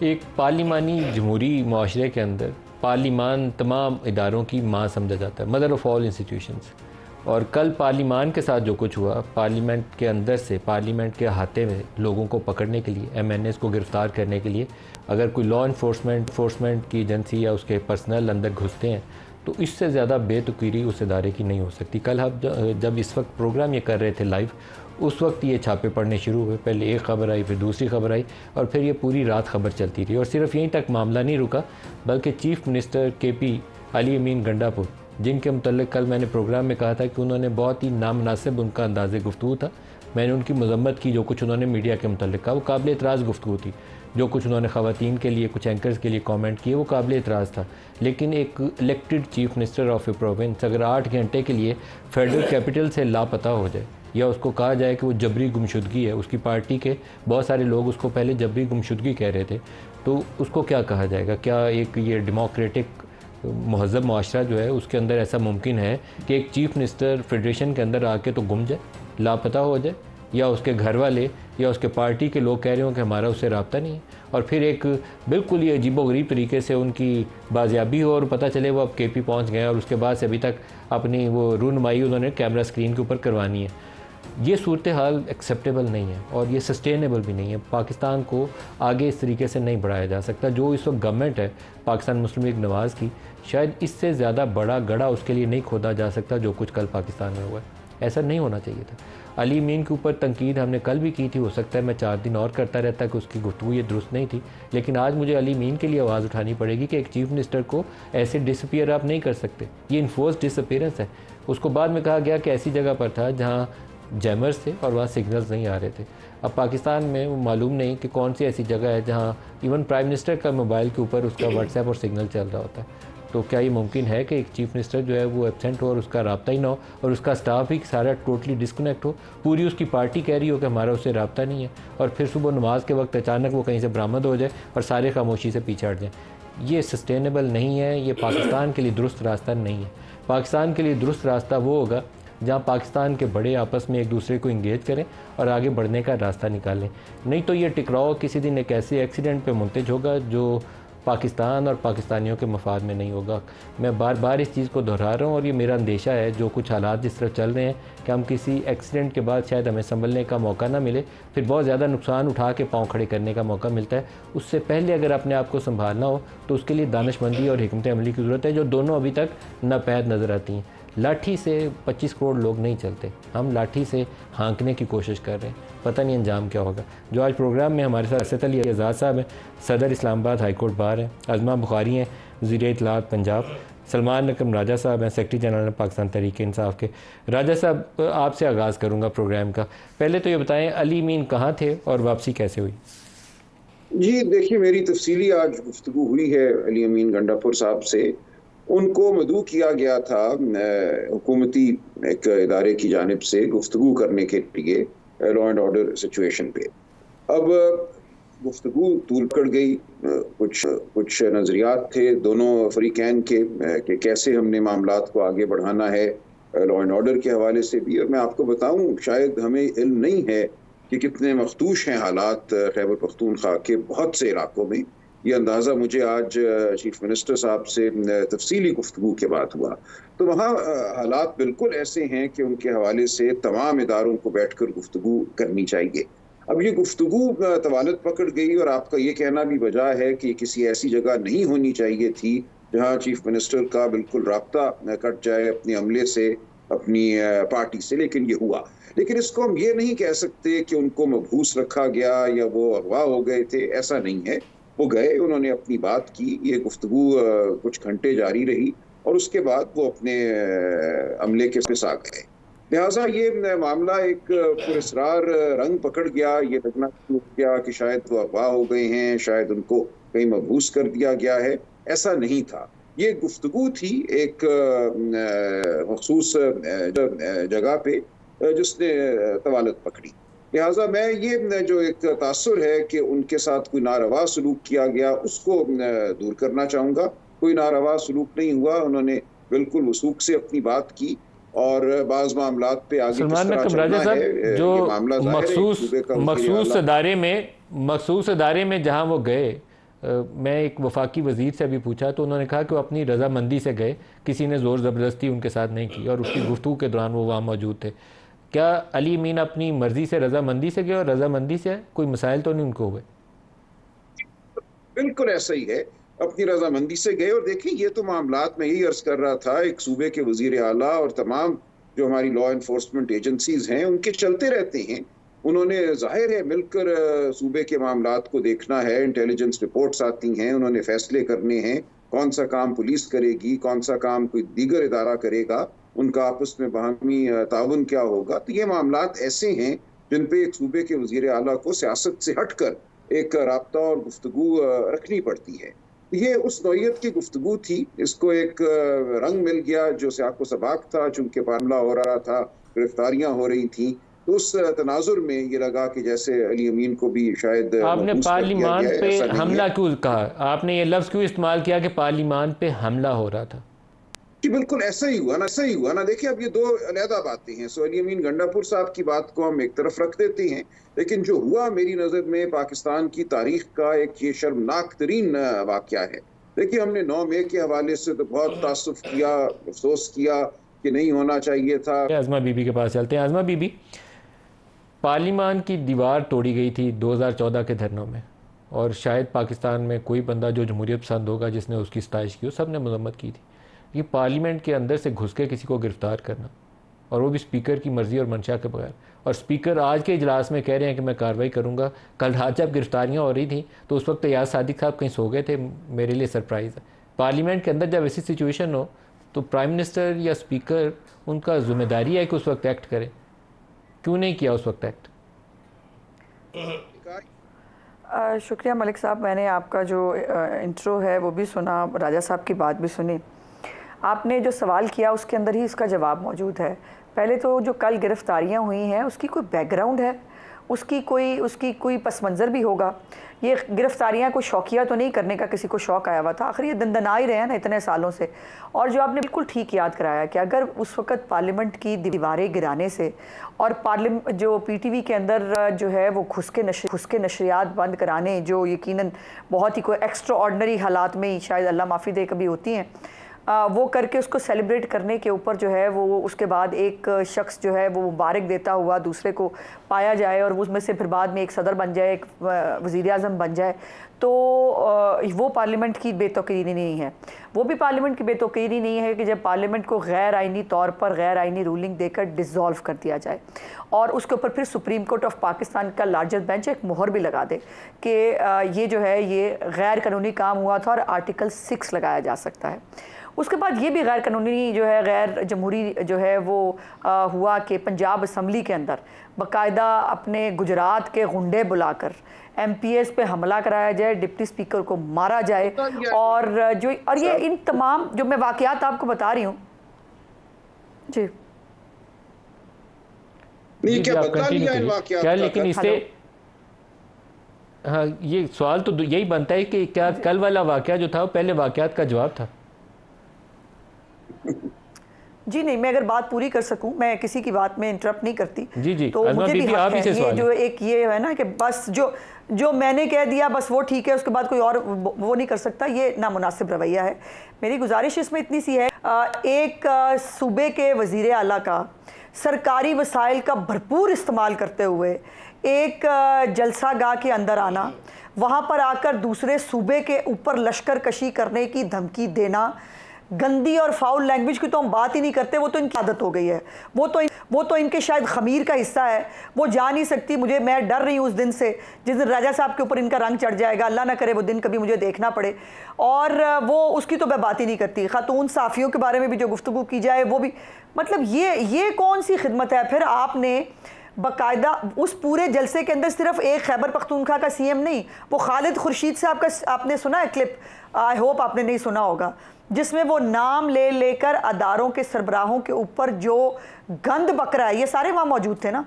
एक पार्लिमानी जमहूरी माशरे के अंदर पार्लिमान तमाम इदारों की माँ समझा जाता है, मदर ऑफ़ ऑल इंस्टीट्यूशंस। और कल पार्लिमान के साथ जो कुछ हुआ, पार्लियामेंट के अंदर से पार्लियामेंट के अहाते में लोगों को पकड़ने के लिए, MNAs को गिरफ़्तार करने के लिए अगर कोई लॉ इन्फोर्समेंट की एजेंसी या उसके पर्सनल अंदर घुसते हैं तो इससे ज़्यादा बेतुकीरी उस इदारे की नहीं हो सकती। कल हम जब इस वक्त प्रोग्राम ये कर रहे थे लाइव, उस वक्त ये छापे पड़ने शुरू हुए। पहले एक ख़बर आई, फिर दूसरी ख़बर आई, और फिर ये पूरी रात ख़बर चलती रही। और सिर्फ यहीं तक मामला नहीं रुका, बल्कि चीफ़ मिनिस्टर KP अली अमीन गंडापुर, जिनके मुतल्लिक़ कल मैंने प्रोग्राम में कहा था कि उन्होंने बहुत ही नामनासिब उनका अंदाज़े गुफ्तगू था। मैंने उनकी मज़म्मत की, जो कुछ उन्होंने मीडिया के मुतल्लिक़ कहा वो काबिल एतराज़ गुफ्तगू थी। जो कुछ उन्होंने ख़वातीन के लिए, कुछ एंकर्स के लिए कमेंट किए वो काबिल एतराज़ था। लेकिन एक elected chief minister of A province अगर 8 घंटे के लिए फेडरल कैपिटल से लापता हो जाए, या उसको कहा जाए कि वो जबरी गुमशुदगी है, उसकी पार्टी के बहुत सारे लोग उसको पहले जबरी गुमशुदगी कह रहे थे, तो उसको क्या कहा जाएगा? क्या एक ये डेमोक्रेटिक महज़ब माशरा जो है उसके अंदर ऐसा मुमकिन है कि एक चीफ़ मिनिस्टर फेडरेशन के अंदर आके तो गुम जाए, लापता हो जाए, या उसके घर वाले या उसके पार्टी के लोग कह रहे हो कि हमारा उससे रब्ता नहीं है, और फिर एक बिल्कुल ही अजीबोगरीब तरीके से उनकी बाजियाबी हो और पता चले वो अब KP पहुंच गए और उसके बाद से अभी तक अपनी वो रूनुमाई उन्होंने कैमरा स्क्रीन के ऊपर करवानी है। ये सूरत हाल एक्सेप्टेबल नहीं है और ये सस्टेनेबल भी नहीं है। पाकिस्तान को आगे इस तरीके से नहीं बढ़ाया जा सकता। जो इस वक्त गवर्नमेंट है पाकिस्तान मुस्लिम लीग नवाज़ की, शायद इससे ज़्यादा बड़ा गड़ा उसके लिए नहीं खोदा जा सकता जो कुछ कल पाकिस्तान में हुआ है। ऐसा नहीं होना चाहिए था। अली अमीन के ऊपर तनकीद हमने कल भी की थी, हो सकता है मैं 4 दिन और करता रहता कि उसकी गुफ्तगू ये दुरुस्त नहीं थी, लेकिन आज मुझे अली अमीन के लिए आवाज़ उठानी पड़ेगी कि एक चीफ़ मिनिस्टर को ऐसे डिसअपीयर आप नहीं कर सकते। ये इन्फोर्स डिसअपीयरेंस है। उसको बाद में कहा गया कि ऐसी जगह पर था जहाँ जैमर्स थे और वहाँ सिग्नल्स नहीं आ रहे थे। अब पाकिस्तान में वो मालूम नहीं कि कौन सी ऐसी जगह है जहाँ इवन प्राइम मिनिस्टर का मोबाइल के ऊपर उसका व्हाट्सएप और सिग्नल चल रहा होता है। तो क्या ये मुमकिन है कि एक चीफ़ मिनिस्टर जो है वो एब्सेंट हो और उसका रब्ता ही ना हो और उसका स्टाफ ही सारा टोटली डिस्कनेक्ट हो? पूरी उसकी पार्टी कह रही हो कि हमारा उससे रब्ता नहीं है, और फिर सुबह नमाज के वक्त अचानक वो कहीं से बरामद हो जाए और सारे खामोशी से पीछे हट जाए। ये सस्टेनेबल नहीं है। ये पाकिस्तान के लिए दुरुस्त रास्ता नहीं है। पाकिस्तान के लिए दुरुस्त रास्ता वो होगा जहाँ पाकिस्तान के बड़े आपस में एक दूसरे को इंगेज करें और आगे बढ़ने का रास्ता निकालें। नहीं तो ये टकराव किसी दिन एक ऐसे एक्सीडेंट पे मुंतज होगा जो पाकिस्तान और पाकिस्तानियों के मफाद में नहीं होगा। मैं बार बार इस चीज़ को दोहरा रहा हूँ और ये मेरा अंदेशा है, जो कुछ हालात जिस तरह चल रहे हैं कि हम किसी एक्सीडेंट के बाद शायद हमें संभलने का मौका ना मिले, फिर बहुत ज़्यादा नुकसान उठा के पाँव खड़े करने का मौका मिलता है। उससे पहले अगर अपने आप को संभालना हो तो उसके लिए दानिशमंदी और हिकमत अमली की ज़रूरत है, जो दोनों अभी तक नापैद नज़र आती हैं। लाठी से 25 करोड़ लोग नहीं चलते, हम लाठी से हाँकने की कोशिश कर रहे हैं। पता नहीं अंजाम क्या होगा। जो आज प्रोग्राम में हमारे साथ असद अली आज़ाद साहब हैं, सदर इस्लामाबाद हाई कोर्ट बार हैं, अज़मा बुखारी हैं, वज़ीर इत्तलात पंजाब, सलमान नकम राजा साहब हैं, सेक्रेटरी जनरल पाकिस्तान तहरीक इंसाफ के। राजा साहब, आपसे आगाज़ करूँगा प्रोग्राम का। पहले तो ये बताएँ अली अमीन कहाँ थे और वापसी कैसे हुई? जी देखिए, मेरी तफसीली आज गुफ्तगू हुई है अली अमीन गंडापुर साहब से। उनको मदऊ किया गया था हुकूमती एक इदारे की जानिब से गुफ्तगू करने के लिए लॉ एंड ऑर्डर सिचुएशन पे। अब गुफ्तगू तूल पकड़ गई। कुछ नज़रियात थे दोनों फरीकैन के कि कैसे हमने मामलात को आगे बढ़ाना है लॉ एंड ऑर्डर के हवाले से भी। और मैं आपको बताऊं, शायद हमें इल्म नहीं है कि कितने मखदूश हैं हालात खैबर पख्तूनख्वा के बहुत से इलाकों में। ये अंदाज़ा मुझे आज चीफ मिनिस्टर साहब से तफसीली गुफ्तगू के बाद हुआ। तो वहाँ हालात बिल्कुल ऐसे हैं कि उनके हवाले से तमाम इदारों को बैठकर गुफ्तगू करनी चाहिए। अब ये गुफ्तगू तवालत पकड़ गई और आपका ये कहना भी वजह है कि किसी ऐसी जगह नहीं होनी चाहिए थी जहाँ चीफ मिनिस्टर का बिल्कुल राब्ता कट जाए अपने अमले से, अपनी पार्टी से, लेकिन ये हुआ। लेकिन इसको हम ये नहीं कह सकते कि उनको मबहूस रखा गया या वो अगवा हो गए थे, ऐसा नहीं है। वो गए, उन्होंने अपनी बात की, ये गुफ्तगू कुछ घंटे जारी रही और उसके बाद वो अपने अमले के साथ आ गए। लिहाजा ये मामला एक पुरस्रार रंग पकड़ गया। ये लगना शुरू हो गया कि शायद वो अगवा हो गए हैं, शायद उनको कहीं मबहूस कर दिया गया है। ऐसा नहीं था। ये गुफ्तगू थी एक मखसूस जगह पे जिसने तवालत पकड़ी। लिहाजा मैं ये जो एक तासुर है कि उनके साथ कोई नारवा सलूक किया गया, उसको दूर करना चाहूँगा। कोई नारवा सलूक नहीं हुआ। उन्होंने बिल्कुल वसूख से अपनी बात की और बाज़ मामलात पे आगे किस तरह चलना है, जो ये मामला मखसूस अदारे में जहाँ वो गए, मैं एक वफाकी वज़ीर से अभी पूछा तो उन्होंने कहा कि वो अपनी रजामंदी से गए, किसी ने ज़ोर ज़बरदस्ती उनके साथ नहीं की और उसकी गुफ्तगू के दौरान वो वहाँ मौजूद थे। क्या अली अमीन अपनी मर्ज़ी से रजामंदी से गए और रजामंदी से कोई मसाइल तो नहीं उनको हुए? बिल्कुल ऐसा ही है, अपनी रजामंदी से गए। और देखिए, ये तो मामलात में यही अर्ज कर रहा था, एक सूबे के वजीर आला और तमाम जो हमारी लॉ इन्फोर्समेंट एजेंसीज हैं उनके चलते रहते हैं। उन्होंने जाहिर है मिलकर सूबे के मामलात को देखना है, इंटेलिजेंस रिपोर्ट्स आती हैं, उन्होंने फैसले करने हैं, कौन सा काम पुलिस करेगी, कौन सा काम कोई दीगर इदारा करेगा, उनका आपस में बाहमी ताउन क्या होगा। तो ये मामलात ऐसे हैं जिन पे एक सूबे के वजीर आला को सियासत से हटकर एक राब्ता और गुफ्तगू रखनी पड़ती है। ये उस नौइयत की गुफ्तगू थी, इसको एक रंग मिल गया जो सियाको सबाक था, चूंकि मामला हो रहा था, गिरफ्तारियां हो रही थी, तो उस तनाजुर में ये लगा कि जैसे अली अमीन को भी शायद आपने पार्लिमान पे हमला क्यों कहा? आपने ये लफ्ज़ क्यों इस्तेमाल किया कि पार्लिमान पे हमला हो रहा था? कि बिल्कुल ऐसा ही हुआ ना, ऐसा ही हुआ ना। देखिए, अब ये दो अलहदा बातें हैं। सो अली अमीन गंडापुर साहब की बात को हम एक तरफ रख देते हैं, लेकिन जो हुआ मेरी नज़र में पाकिस्तान की तारीख का एक ये शर्मनाक तरीन वाक़या है। देखिए, हमने 9 मई के हवाले से तो बहुत तासुफ किया, अफसोस किया कि नहीं होना चाहिए था। आज़मा बीबी के पास चलते हैं। आज़मा बीबी, पार्लिमान की दीवार तोड़ी गई थी 2014 के धरनों में, और शायद पाकिस्तान में कोई बंदा जो जमहूरियत पसंद होगा जिसने उसकी सताइश की, सब ने मजम्मत की थी। ये पार्लियामेंट के अंदर से घुस के किसी को गिरफ़्तार करना, और वो भी स्पीकर की मर्ज़ी और मंशा के बगैर, और स्पीकर आज के इजलास में कह रहे हैं कि मैं कार्रवाई करूँगा। कल रात जब गिरफ्तारियाँ हो रही थी तो उस वक्त याद सादिक साहब कहीं सो गए थे, मेरे लिए सरप्राइज़ है। पार्लियामेंट के अंदर जब ऐसी सिचुएशन हो तो प्राइम मिनिस्टर या स्पीकर, उनका ज़िम्मेदारी है कि उस वक्त एक्ट करें। क्यों नहीं किया उस वक्त एक्ट? शुक्रिया मलिक साहब, मैंने आपका जो इंट्रो है वो भी सुना, राजा साहब की बात भी सुनी। आपने जो सवाल किया उसके अंदर ही इसका जवाब मौजूद है। पहले तो जो कल गिरफ्तारियां हुई हैं उसकी कोई बैकग्राउंड है, उसकी कोई पस मंज़र भी होगा। ये गिरफ्तारियां कोई शौकिया तो नहीं करने का किसी को शौक़ आया हुआ था, आखिर ये दंदना ही रहे हैं ना इतने सालों से। और जो आपने बिल्कुल ठीक याद कराया कि अगर उस वक़्त पार्लियामेंट की दीवारें गिराने से और जो पीटीवी के अंदर जो है वो घुस के नशरियात बंद कराने, जो यकीनन बहुत ही कोई एक्स्ट्रा ऑर्डनरी हालात में ही शायद अल्लाह माफ़ी दे कभी होती हैं, वो करके उसको सेलिब्रेट करने के ऊपर जो है वो उसके बाद एक शख्स जो है वो मुबारक देता हुआ दूसरे को पाया जाए और उसमें से फिर बाद में एक सदर बन जाए, एक वज़ीर आज़म बन जाए, तो वो पार्लियामेंट की बेतौकीरी नहीं है। वो भी पार्लियामेंट की बेतौकीरी नहीं है कि जब पार्लियामेंट को गैर आइनी तौर पर गैर आइनी रूलिंग देकर डिज़ोल्व कर दिया जाए और उसके ऊपर फिर सुप्रीम कोर्ट ऑफ पाकिस्तान का लार्जर बेंच एक मोहर भी लगा दे कि ये जो है ये गैर कानूनी काम हुआ था और आर्टिकल 6 लगाया जा सकता है। उसके बाद ये भी गैर कानूनी जो है, गैर जमहूरी जो है वो हुआ कि पंजाब असम्बली के अंदर बाकायदा अपने गुजरात के गुंडे बुलाकर MPs पे हमला कराया जाए, डिप्टी स्पीकर को मारा जाए, और ये इन तमाम जो मैं वाक़यात आपको बता रही हूँ जी। नहीं, क्या बता लिया इन वाक़यात का? लेकिन इससे हाँ, ये सवाल तो यही बनता है कि क्या कल वाला वाक़या जो था वो पहले वाक़यात का जवाब था? जी नहीं, मैं अगर बात पूरी कर सकूं, मैं किसी की बात में इंटरप्ट नहीं करती। जी तो मुझे भी हक है। ये जो एक ये है ना कि बस जो मैंने कह दिया बस वो ठीक है, उसके बाद कोई और वो नहीं कर सकता, ये नामुनासिब रवैया है। मेरी गुजारिश इसमें इतनी सी है, एक सूबे के वज़ीर आला का सरकारी वसाइल का भरपूर इस्तेमाल करते हुए एक जलसा गाह के अंदर आना, वहाँ पर आकर दूसरे सूबे के ऊपर लश्कर कशी करने की धमकी देना, गंदी और फाउल लैंग्वेज की तो हम बात ही नहीं करते, वो तो इनकी आदत हो गई है, वो तो इनके शायद खमीर का हिस्सा है। वो जा नहीं सकती, मैं डर रही हूँ उस दिन से जिस दिन राजा साहब के ऊपर इनका रंग चढ़ जाएगा, अल्लाह ना करे वो दिन कभी मुझे देखना पड़े। और वो उसकी तो मैं बात ही नहीं करती। खातून साफ़ियों के बारे में भी जो गुफ्तगू की जाए वो भी, मतलब ये कौन सी खिदमत है? फिर आपने बाकायदा उस पूरे जलसे के अंदर सिर्फ एक खैबर पख्तूनख्वा का CM नहीं, वो खालिद खुर्शीद साहब का आपने सुना है क्लिप? आई होप आपने नहीं सुना होगा, जिसमें वो नाम लेकर अदारों के सरबराहों के ऊपर जो गंद बक रहा है, ये सारे वहाँ मौजूद थे ना।